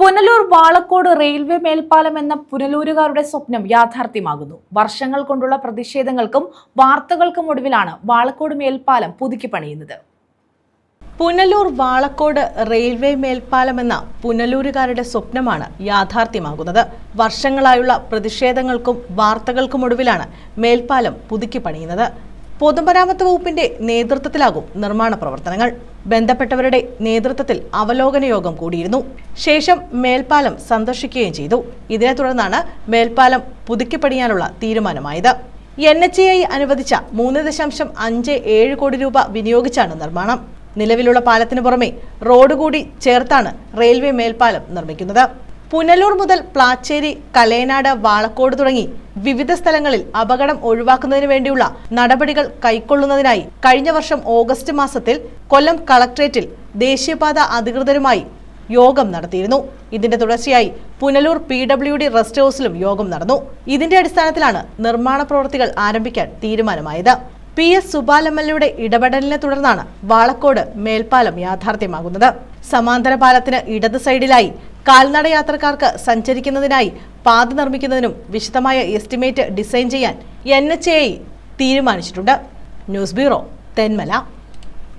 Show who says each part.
Speaker 1: Punalur Valakkode railway മേൽപ്പാലം എന്ന പുനലൂരുകാരുടെ സ്വപ്നം യാഥാർത്ഥ്യമാകുന്നു. വർഷങ്ങൾ കൊണ്ടുള്ള പ്രതിഷേധങ്ങൾക്കും വാർത്തകൾക്കും ഒടുവിലാണ് വാളക്കോട് മേൽപ്പാലം പുതുക്കി പണിയുന്നത്.
Speaker 2: പുനലൂർ വാളക്കോട് റെയിൽവേ മേൽപ്പാലം എന്ന പുനലൂരുകാരുടെ സ്വപ്നമാണ് യാഥാർത്ഥ്യമാകുന്നത്. വർഷങ്ങളായുള്ള പ്രതിഷേധങ്ങൾക്കും വാർത്തകൾക്കും ഒടുവിലാണ് മേൽപ്പാലം പുതുക്കി പണിയുന്നത്. പൊതുമരാമത്ത് വകുപ്പിന്റെ നേതൃത്വത്തിലാകും നിർമ്മാണ പ്രവർത്തനങ്ങൾ. ബന്ധപ്പെട്ടവരുടെ നേതൃത്വത്തിൽ അവലോകന യോഗം കൂടിയിരുന്നു. ശേഷം മേൽപ്പാലം സന്ദർശിക്കുകയും ചെയ്തു. ഇതിനെ തുടർന്നാണ് മേൽപ്പാലം പുതുക്കിപ്പണിയാനുള്ള തീരുമാനമായത്. NHAI അനുവദിച്ച 3.57 കോടി രൂപ വിനിയോഗിച്ചാണ് നിർമ്മാണം. നിലവിലുള്ള പാലത്തിന് പുറമെ റോഡ് കൂടി ചേർത്താണ് റെയിൽവേ മേൽപ്പാലം നിർമ്മിക്കുന്നത്. പുനലൂർ മുതൽ പ്ലാച്ചേരി, കലേനാട്, വാളക്കോട് തുടങ്ങി വിവിധ സ്ഥലങ്ങളിൽ അപകടം ഒഴിവാക്കുന്നതിന് വേണ്ടിയുള്ള നടപടികൾ കൈക്കൊള്ളുന്നതിനായി കഴിഞ്ഞ വർഷം ഓഗസ്റ്റ് മാസത്തിൽ കൊല്ലം കളക്ട്രേറ്റിൽ ദേശീയപാത അധികൃതരുമായി യോഗം നടത്തിയിരുന്നു. ഇതിന്റെ തുടർച്ചയായി പുനലൂർ PWD റെസ്റ്റ് ഹൗസിലും യോഗം നടന്നു. ഇതിന്റെ അടിസ്ഥാനത്തിലാണ് നിർമ്മാണ പ്രവൃത്തികൾ ആരംഭിക്കാൻ തീരുമാനമായത്. PS സുബാലമ്മയുടെ ഇടപെടലിനെ തുടർന്നാണ് വാളക്കോട് മേൽപ്പാലം യാഥാർത്ഥ്യമാകുന്നത്. സമാന്തര പാലത്തിന് ഇടത് സൈഡിലായി കാൽനട യാത്രക്കാർക്ക് സഞ്ചരിക്കുന്നതിനായി പാത നിർമ്മിക്കുന്നതിനും വിശദമായ എസ്റ്റിമേറ്റ് ഡിസൈൻ ചെയ്യാൻ NHAI തീരുമാനിച്ചിട്ടുണ്ട്. News bureau, Thenmala.